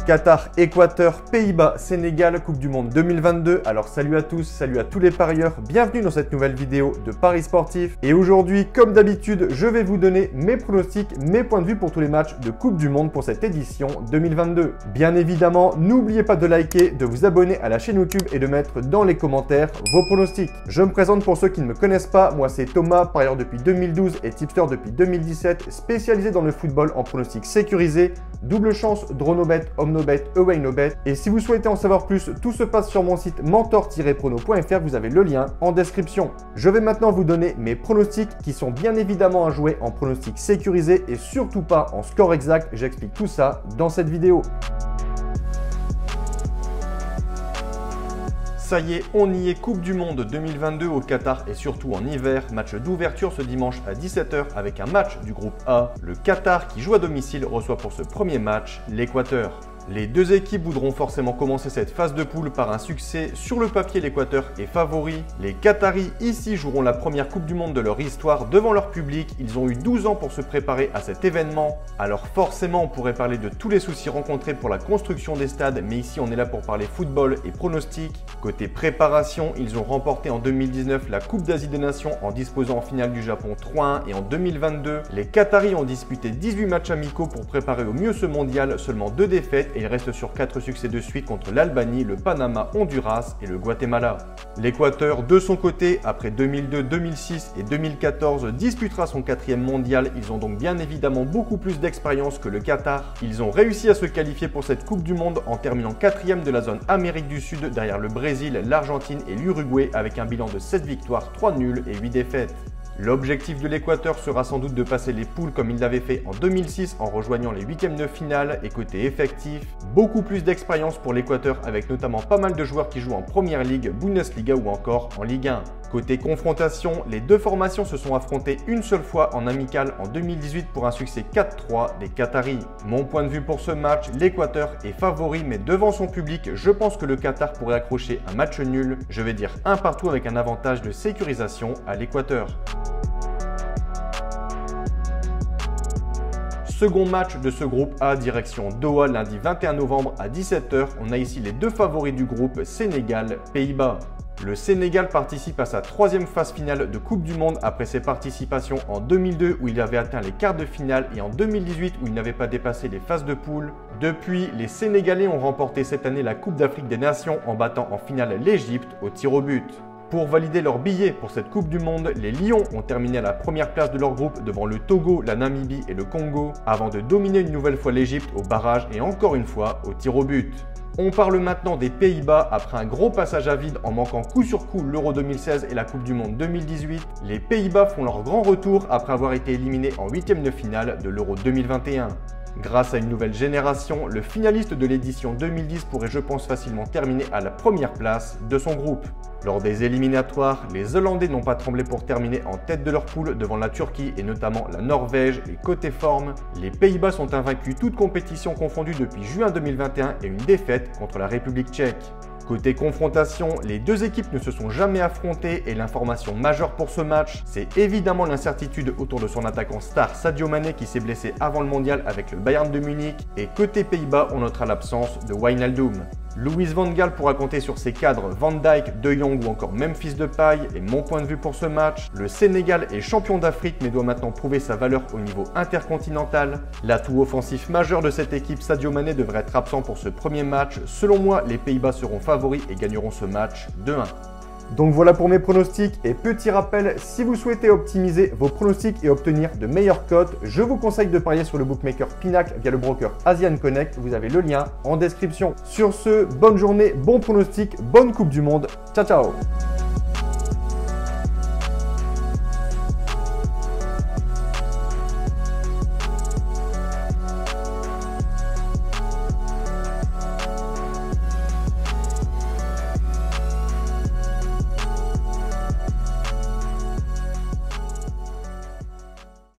Qatar, Équateur, Pays-Bas, Sénégal, Coupe du Monde 2022. Alors salut à tous, salut à tous les parieurs, bienvenue dans cette nouvelle vidéo de Paris Sportif. Et aujourd'hui, comme d'habitude, je vais vous donner mes pronostics, mes points de vue pour tous les matchs de Coupe du Monde pour cette édition 2022. Bien évidemment, n'oubliez pas de liker, de vous abonner à la chaîne YouTube et de mettre dans les commentaires vos pronostics. Je me présente pour ceux qui ne me connaissent pas, moi c'est Thomas, parieur depuis 2012 et tipster depuis 2017, spécialisé dans le football en pronostics sécurisés, double chance, draw no bet, home no bet, away no bet. Et si vous souhaitez en savoir plus, tout se passe sur mon site mentor-prono.fr, vous avez le lien en description. Je vais maintenant vous donner mes pronostics qui sont bien évidemment à jouer en pronostics sécurisés et surtout pas en score exact. J'explique tout ça dans cette vidéo. Ça y est, on y est, Coupe du Monde 2022 au Qatar et surtout en hiver. Match d'ouverture ce dimanche à 17 h avec un match du groupe A. Le Qatar qui joue à domicile reçoit pour ce premier match l'Équateur. Les deux équipes voudront forcément commencer cette phase de poule par un succès. Sur le papier, l'Équateur est favori. Les Qataris ici joueront la première Coupe du Monde de leur histoire devant leur public. Ils ont eu 12 ans pour se préparer à cet événement. Alors forcément, on pourrait parler de tous les soucis rencontrés pour la construction des stades, mais ici on est là pour parler football et pronostics. Côté préparation, ils ont remporté en 2019 la Coupe d'Asie des Nations en disposant en finale du Japon 3-1 et en 2022, les Qataris ont disputé 18 matchs amicaux pour préparer au mieux ce mondial, seulement 2 défaites. Et il reste sur 4 succès de suite contre l'Albanie, le Panama, Honduras et le Guatemala. L'Équateur, de son côté, après 2002, 2006 et 2014, disputera son 4e mondial. Ils ont donc bien évidemment beaucoup plus d'expérience que le Qatar. Ils ont réussi à se qualifier pour cette Coupe du Monde en terminant 4e de la zone Amérique du Sud derrière le Brésil, l'Argentine et l'Uruguay avec un bilan de 7 victoires, 3 nuls et 8 défaites. L'objectif de l'Équateur sera sans doute de passer les poules comme il l'avait fait en 2006 en rejoignant les 8e de finale. Et côté effectif, beaucoup plus d'expérience pour l'Équateur avec notamment pas mal de joueurs qui jouent en Première Ligue, Bundesliga ou encore en Ligue 1. Côté confrontation, les deux formations se sont affrontées une seule fois en amical en 2018 pour un succès 4-3 des Qataris. Mon point de vue pour ce match, l'Équateur est favori mais devant son public, je pense que le Qatar pourrait accrocher un match nul. Je vais dire un partout avec un avantage de sécurisation à l'Équateur. Second match de ce groupe A, direction Doha, lundi 21 novembre à 17 h. On a ici les deux favoris du groupe, Sénégal, Pays-Bas. Le Sénégal participe à sa 3e phase finale de Coupe du Monde après ses participations en 2002 où il avait atteint les quarts de finale et en 2018 où il n'avait pas dépassé les phases de poule. Depuis, les Sénégalais ont remporté cette année la Coupe d'Afrique des Nations en battant en finale l'Égypte au tir au but. Pour valider leur billet pour cette Coupe du Monde, les Lions ont terminé à la première place de leur groupe devant le Togo, la Namibie et le Congo, avant de dominer une nouvelle fois l'Égypte au barrage et encore une fois au tir au but. On parle maintenant des Pays-Bas. Après un gros passage à vide en manquant coup sur coup l'Euro 2016 et la Coupe du Monde 2018, les Pays-Bas font leur grand retour après avoir été éliminés en 8e de finale de l'Euro 2021. Grâce à une nouvelle génération, le finaliste de l'édition 2010 pourrait, je pense, facilement terminer à la première place de son groupe. Lors des éliminatoires, les Hollandais n'ont pas tremblé pour terminer en tête de leur poule devant la Turquie et notamment la Norvège. Et côté forme, les Pays-Bas sont invaincus toutes compétitions confondues depuis juin 2021 et une défaite contre la République tchèque. Côté confrontation, les deux équipes ne se sont jamais affrontées et l'information majeure pour ce match, c'est évidemment l'incertitude autour de son attaquant star Sadio Mané qui s'est blessé avant le mondial avec le Bayern de Munich. Et côté Pays-Bas, on notera l'absence de Wijnaldum. Louis van Gaal pourra compter sur ses cadres Van Dijk, De Jong ou encore Memphis Depay. Et mon point de vue pour ce match, le Sénégal est champion d'Afrique mais doit maintenant prouver sa valeur au niveau intercontinental. L'atout offensif majeur de cette équipe, Sadio Mané, devrait être absent pour ce premier match. Selon moi, les Pays-Bas seront favoris et gagneront ce match 2-1. Donc voilà pour mes pronostics et petit rappel, si vous souhaitez optimiser vos pronostics et obtenir de meilleures cotes, je vous conseille de parier sur le bookmaker Pinacle via le broker Asian Connect, vous avez le lien en description. Sur ce, bonne journée, bon pronostic, bonne Coupe du Monde, ciao ciao.